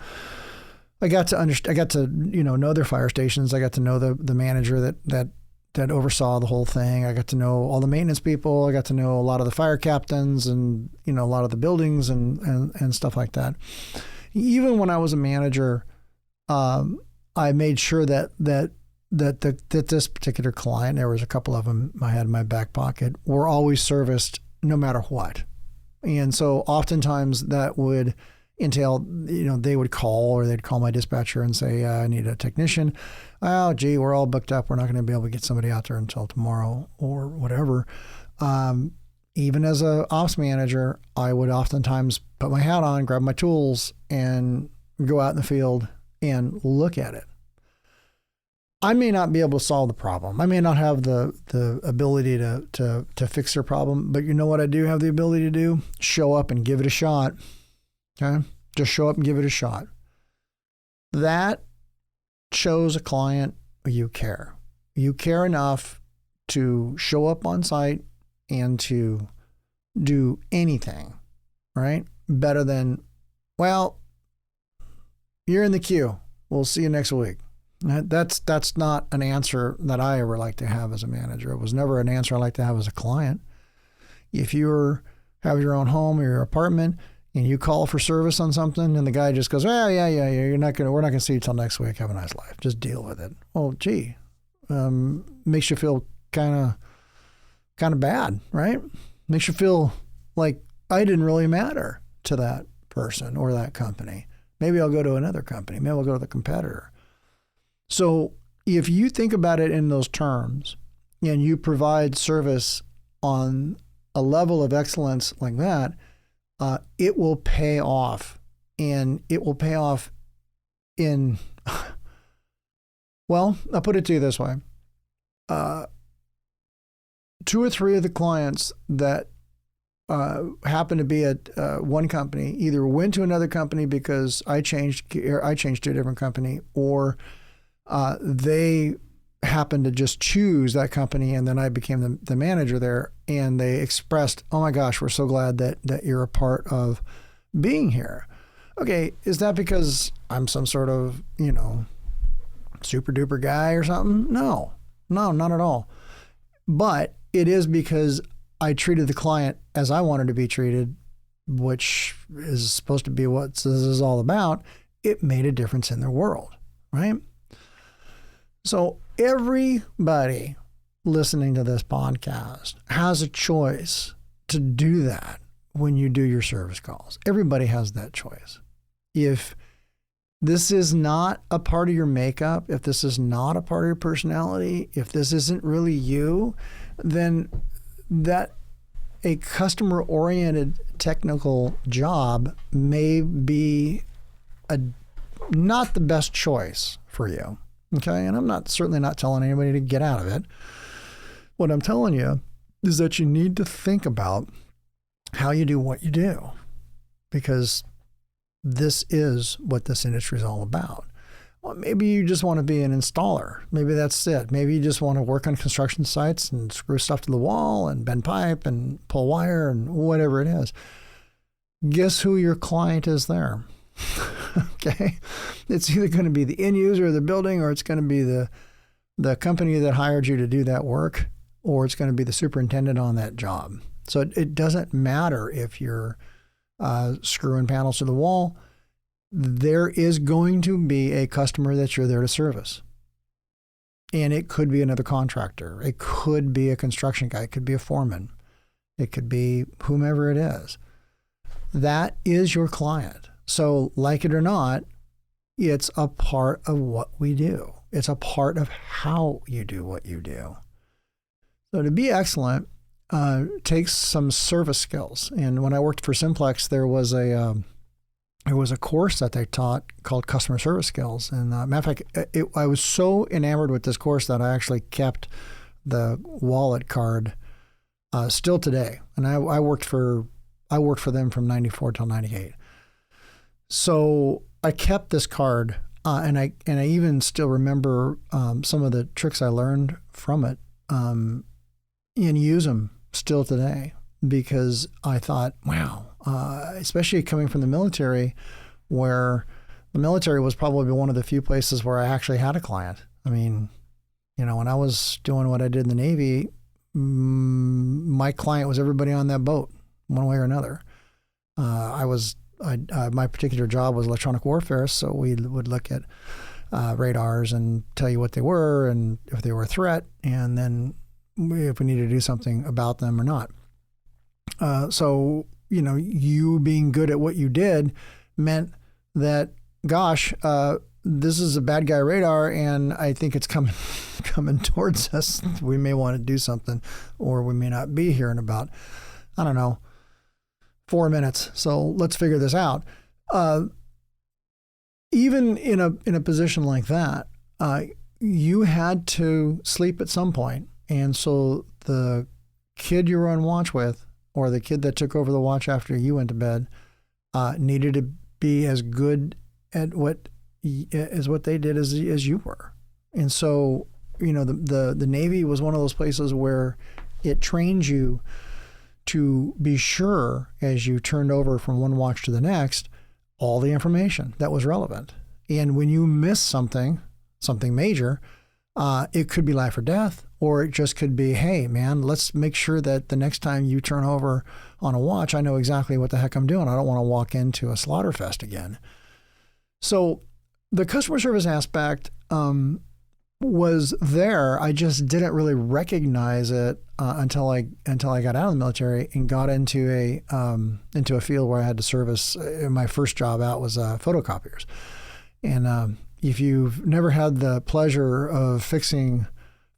I got to know their fire stations. I got to know the manager that oversaw the whole thing. I got to know all the maintenance people. I got to know a lot of the fire captains and a lot of the buildings and stuff like that. Even when I was a manager, I made sure that this particular client, there was a couple of them I had in my back pocket, were always serviced no matter what. And so oftentimes that would entail, they would call, or they'd call my dispatcher and say, I need a technician. Oh, gee, we're all booked up. We're not going to be able to get somebody out there until tomorrow or whatever. Even as a ops manager, I would oftentimes put my hat on, grab my tools, and go out in the field and look at it. I may not be able to solve the problem. I may not have the ability to fix their problem, but you know what I do have the ability to do? Show up and give it a shot. Okay? Just show up and give it a shot. That shows a client you care. You care enough to show up on site and to do anything, right? Better than, well, you're in the queue. We'll see you next week. That's not an answer that I ever like to have as a manager. It was never an answer I like to have as a client. If you have your own home or your apartment and you call for service on something and the guy just goes, oh, yeah, we're not going to see you till next week. Have a nice life. Just deal with it. Well, gee, makes you feel kind of bad, right? Makes you feel like I didn't really matter to that person or that company. Maybe I'll go to another company. Maybe I'll go to the competitor. So if you think about it in those terms and you provide service on a level of excellence like that, it will pay off. And it will pay off in, well, I'll put it to you this way. 2 or 3 of the clients that happened to be at one company either went to another company because I changed to a different company, or they happened to just choose that company, and then I became the manager there, and they expressed, oh my gosh, we're so glad that you're a part of being here. Okay, is that because I'm some sort of, super duper guy or something? No, not at all. But it is because I treated the client as I wanted to be treated, which is supposed to be what this is all about. It made a difference in their world, right? So everybody listening to this podcast has a choice to do that when you do your service calls. Everybody has that choice. If this is not a part of your makeup, if this is not a part of your personality, if this isn't really you, then that a customer-oriented technical job may be not the best choice for you. Okay, and I'm certainly not telling anybody to get out of it. What I'm telling you is that you need to think about how you do what you do, because this is what this industry is all about. Well, maybe you just want to be an installer. Maybe that's it. Maybe you just want to work on construction sites and screw stuff to the wall and bend pipe and pull wire and whatever it is. Guess who your client is there? Okay, it's either going to be the end user of the building, or it's going to be the company that hired you to do that work, or it's going to be the superintendent on that job. So it doesn't matter if you're screwing panels to the wall. There is going to be a customer that you're there to service. And it could be another contractor. It could be a construction guy. It could be a foreman. It could be whomever it is. That is your client. So like it or not, it's a part of what we do. It's a part of how you do what you do. So to be excellent takes some service skills. And when I worked for Simplex, there was a course that they taught called customer service skills. And matter of fact, I was so enamored with this course that I actually kept the wallet card still today. And I worked for them from 94 till 98. So I kept this card, and I even still remember some of the tricks I learned from it, and use them still today, because I thought, wow, especially coming from the military, where the military was probably one of the few places where I actually had a client. I mean, when I was doing what I did in the Navy, my client was everybody on that boat, one way or another. My particular job was electronic warfare, so we would look at radars and tell you what they were and if they were a threat, and then if we needed to do something about them or not. So, you being good at what you did meant that, gosh, this is a bad guy radar, and I think it's coming towards us. We may want to do something, or we may not be here in about, 4 minutes. So let's figure this out. Even in a position like that, you had to sleep at some point. And so the kid you were on watch with, or the kid that took over the watch after you went to bed, needed to be as good at what they did as you were. And so, the Navy was one of those places where it trained you to be sure, as you turned over from one watch to the next, all the information that was relevant. And when you miss something major, it could be life or death, or it just could be, hey, man, let's make sure that the next time you turn over on a watch, I know exactly what the heck I'm doing. I don't want to walk into a slaughter fest again. So the customer service aspect was there. I just didn't really recognize it until I got out of the military and got into a field where I had to service. My first job out was photocopiers, and if you've never had the pleasure of fixing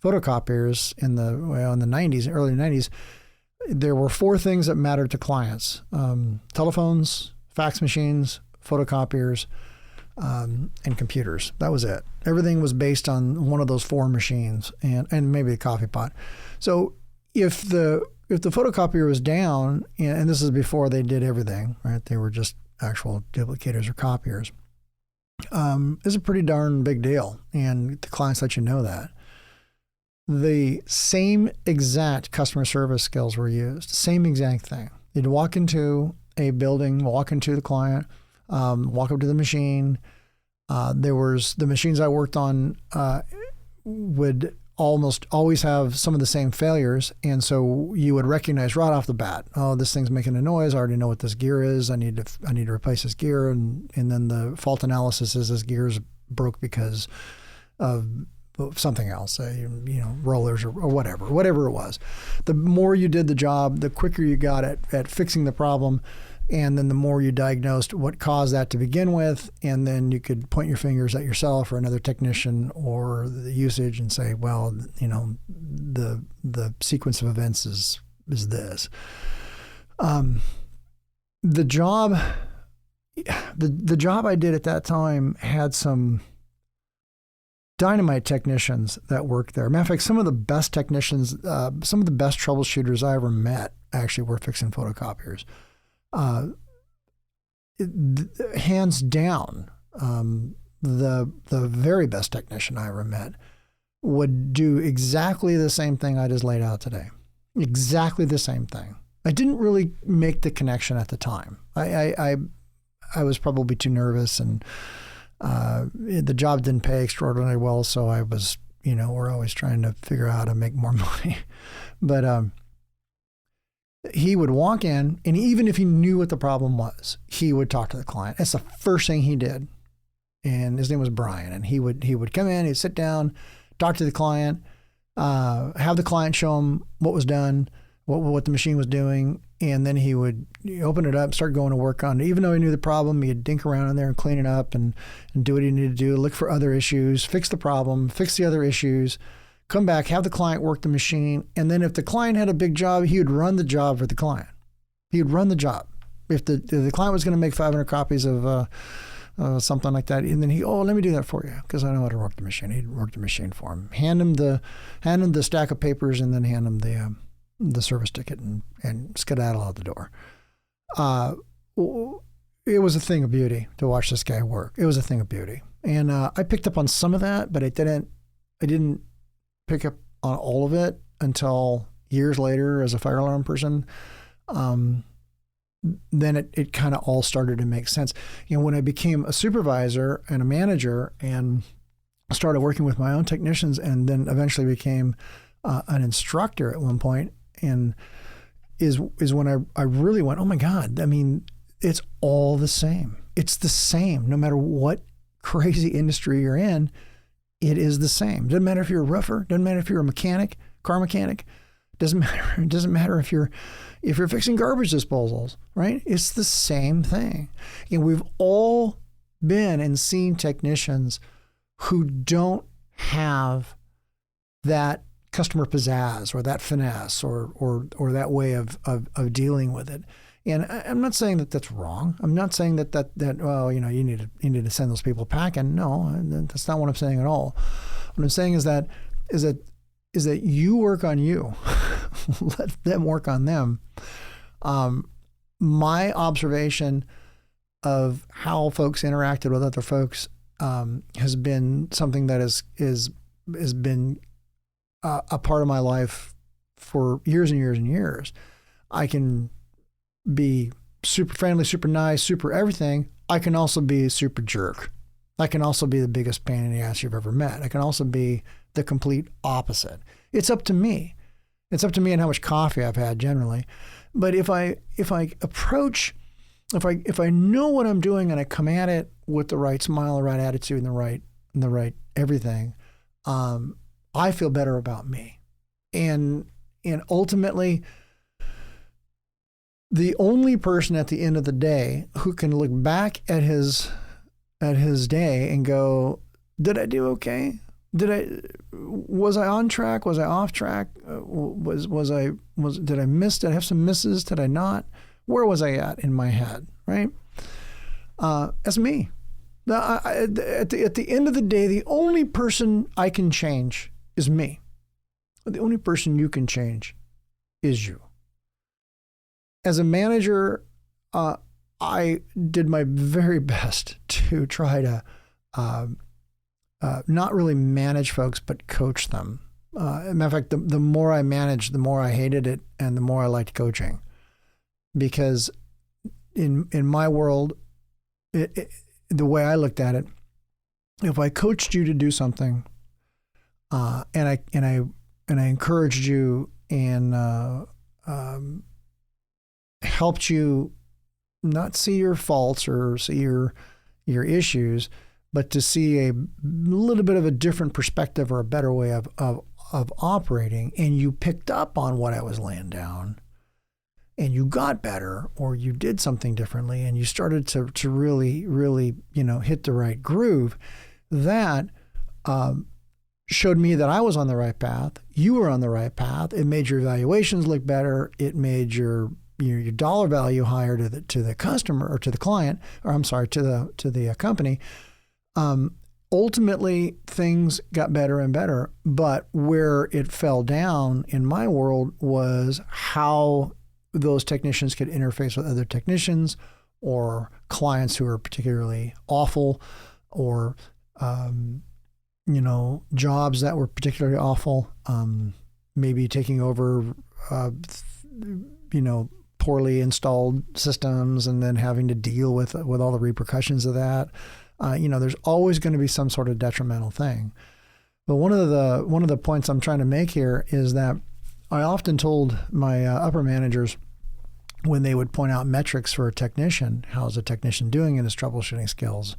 photocopiers in the 90s, early 90s, there were 4 things that mattered to clients: telephones, fax machines, photocopiers, and computers. That was it. Everything was based on one of those 4 machines, and maybe a coffee pot. So if the photocopier was down, and this is before they did everything, right? They were just actual duplicators or copiers. It's a pretty darn big deal, and the clients let you know that. The same exact customer service skills were used, same exact thing. You'd walk into a building, walk into the client, walk up to the machine. The machines I worked on would almost always have some of the same failures, and so you would recognize right off the bat, oh, this thing's making a noise. I already know what this gear is. I need to replace this gear, and then the fault analysis is this gear's broke because of something else, rollers or whatever it was. The more you did the job, the quicker you got at fixing the problem. And then the more you diagnosed what caused that to begin with, and then you could point your fingers at yourself or another technician or the usage and say, well, the sequence of events is this. The job I did at that time had some dynamite technicians that worked there. Matter of fact, some of the best technicians, some of the best troubleshooters I ever met actually were fixing photocopiers. Hands down, the very best technician I ever met would do exactly the same thing I just laid out today. Exactly the same thing. I didn't really make the connection at the time. I was probably too nervous, and the job didn't pay extraordinarily well, so I was, we're always trying to figure out how to make more money. But he would walk in, and even if he knew what the problem was, he would talk to the client. That's the first thing he did. And his name was Brian. And he would come in, he'd sit down, talk to the client, have the client show him what was done, what the machine was doing, and then he would open it up, start going to work on it. Even though he knew the problem, he'd dink around in there and clean it up and do what he needed to do, look for other issues, fix the problem, fix the other issues, come back, have the client work the machine. And then if the client had a big job, he would run the job for the client. He would run the job. If the client was going to make 500 copies of something like that, and then let me do that for you because I know how to work the machine. He'd work the machine for him. Hand him the stack of papers, and then hand him the service ticket and skedaddle out the door. It was a thing of beauty to watch this guy work. It was a thing of beauty, and I picked up on some of that, but I didn't pick up on all of it until years later as a fire alarm person. Then it kind of all started to make sense. When I became a supervisor and a manager and started working with my own technicians, and then eventually became an instructor at one point, and is when I really went, oh my God, I mean, it's all the same. It's the same. No matter what crazy industry you're in, it is the same. Doesn't matter if you're a roofer, doesn't matter if you're a mechanic, car mechanic, doesn't matter. It doesn't matter if you're fixing garbage disposals, right? It's the same thing. We've all been and seen technicians who don't have that customer pizzazz or that finesse or that way of dealing with it. And I'm not saying that that's wrong. I'm not saying that well, you need to send those people packing. No, that's not what I'm saying at all. What I'm saying is that you work on you. Let them work on them. My observation of how folks interacted with other folks has been something that has been a part of my life for years and years and years. I can be super friendly, super nice, super everything. I can also be a super jerk. I can also be the biggest pain in the ass you've ever met. I can also be the complete opposite. It's up to me. It's up to me and how much coffee I've had generally. But if I know what I'm doing and I come at it with the right smile, the right attitude, and the right everything, I feel better about me. And ultimately, the only person at the end of the day who can look back at his day and go, did I do okay? Was I on track? Was I off track? Did I miss? Did I have some misses? Did I not? Where was I at in my head? Right? That's me. At the end of the day, the only person I can change is me. The only person you can change is you. As a manager, I did my very best to try to not really manage folks, but coach them. As a matter of fact, the more I managed, the more I hated it, and the more I liked coaching. Because in my world, the way I looked at it, if I coached you to do something, and I encouraged you and helped you not see your faults or see your issues, but to see a little bit of a different perspective or a better way of operating, and you picked up on what I was laying down, and you got better, or you did something differently, and you started to really, really, hit the right groove, that showed me that I was on the right path. You were on the right path. It made your evaluations look better. It made your dollar value higher to the customer or to the client, or I'm sorry, to the company. Ultimately, things got better and better, but where it fell down in my world was how those technicians could interface with other technicians or clients who are particularly awful, or jobs that were particularly awful, maybe taking over poorly installed systems and then having to deal with all the repercussions of that. There's always going to be some sort of detrimental thing. But one of the points I'm trying to make here is that I often told my upper managers, when they would point out metrics for a technician, how's a technician doing in his troubleshooting skills?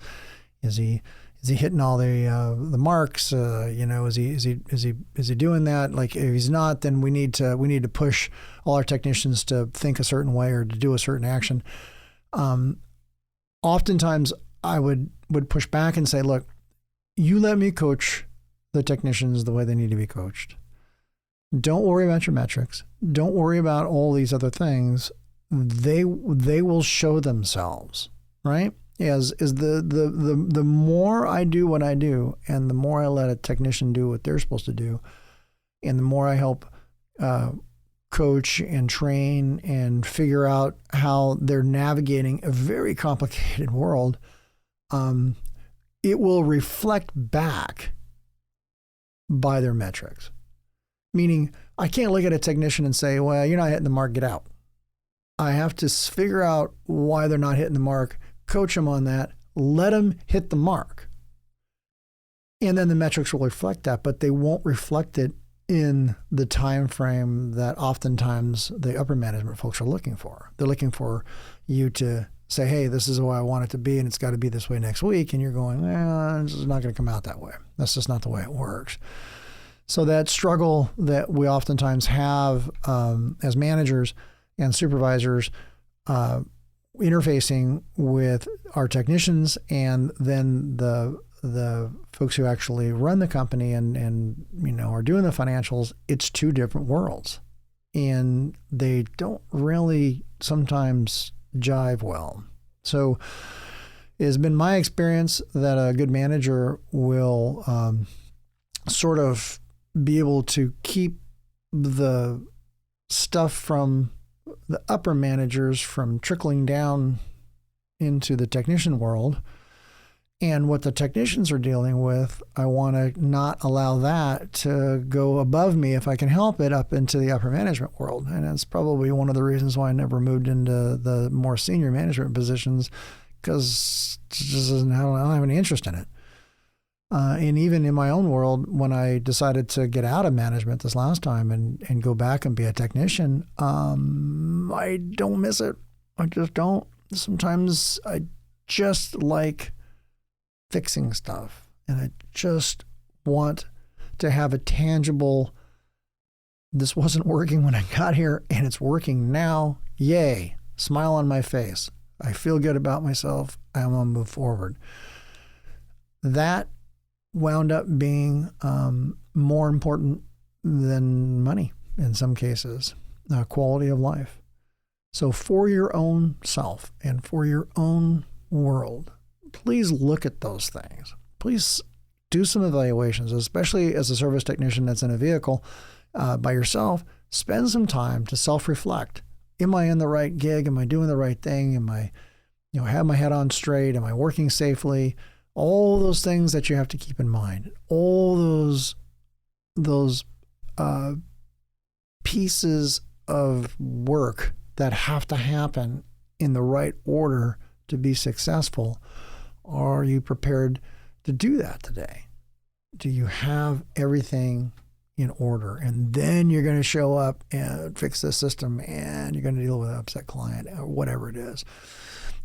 Is he Is he hitting all the marks? Is he doing that? Like, if he's not, then we need to push all our technicians to think a certain way or to do a certain action. Oftentimes, I would push back and say, look, you let me coach the technicians the way they need to be coached. Don't worry about your metrics. Don't worry about all these other things. They will show themselves, right? Is the more I do what I do, and the more I let a technician do what they're supposed to do, and the more I help coach and train and figure out how they're navigating a very complicated world, it will reflect back by their metrics. Meaning, I can't look at a technician and say, well, you're not hitting the mark, get out. I have to figure out why they're not hitting the mark, coach them on that, let them hit the mark. And then the metrics will reflect that, but they won't reflect it in the time frame that oftentimes the upper management folks are looking for. They're looking for you to say, hey, this is the way I want it to be, and it's got to be this way next week. And you're going, this is not going to come out that way. That's just not the way it works. So that struggle that we oftentimes have as managers and supervisors interfacing with our technicians and then the folks who actually run the company and are doing the financials, it's two different worlds. And they don't really sometimes jive well. So it's been my experience that a good manager will sort of be able to keep the stuff from the upper managers from trickling down into the technician world. And what the technicians are dealing with, I want to not allow that to go above me if I can help it up into the upper management world. And that's probably one of the reasons why I never moved into the more senior management positions, because I don't have any interest in it. And even in my own world, when I decided to get out of management this last time and go back and be a technician, I don't miss it. I just don't. Sometimes I just like fixing stuff, and I just want to have a tangible, this wasn't working when I got here and it's working now. Yay. Smile on my face. I feel good about myself. I'm going to move forward. That wound up being more important than money in some cases, quality of life. So for your own self and for your own world, please look at those things. Please do some evaluations, especially as a service technician that's in a vehicle by yourself. Spend some time to self-reflect. Am I in the right gig? Am I doing the right thing? Am I, have my head on straight? Am I working safely? All those things that you have to keep in mind. All those pieces of work that have to happen in the right order to be successful. Are you prepared to do that today? Do you have everything in order? And then you're going to show up and fix the system, and you're going to deal with an upset client or whatever it is.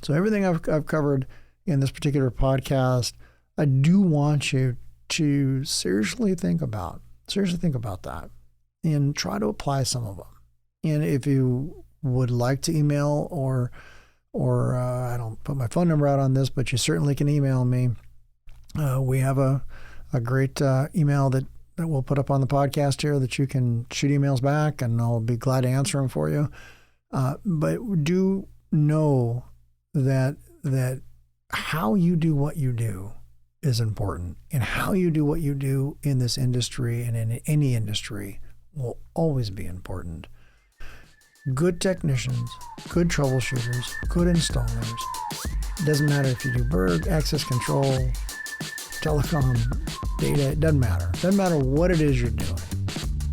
So everything I've covered in this particular podcast, I do want you to seriously think about that and try to apply some of them. And if you would like to email or I don't put my phone number out on this, but you certainly can email me. We have a great email that we'll put up on the podcast here that you can shoot emails back, and I'll be glad to answer them for you. But do know that how you do what you do is important, and how you do what you do in this industry and in any industry will always be important. Good technicians, good troubleshooters, good installers. It doesn't matter if you do Berg, access control, telecom, data, it doesn't matter. It doesn't matter what it is you're doing.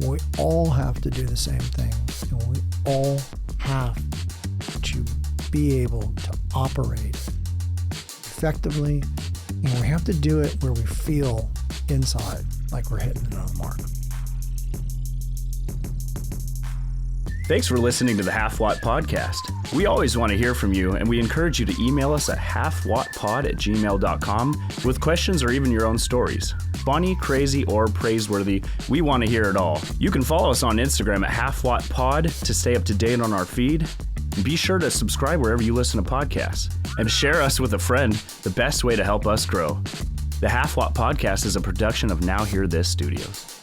We all have to do the same thing, and we all have to be able to operate effectively, and we have to do it where we feel inside like we're hitting it on the mark. Thanks for listening to the Halfwatt Podcast. We always want to hear from you, and we encourage you to email us at halfwattpod@gmail.com with questions or even your own stories. Funny, crazy, or praiseworthy, we want to hear it all. You can follow us on Instagram at Halfwattpod to stay up to date on our feed. And be sure to subscribe wherever you listen to podcasts. And share us with a friend, the best way to help us grow. The Halfwatt Podcast is a production of Now Hear This Studios.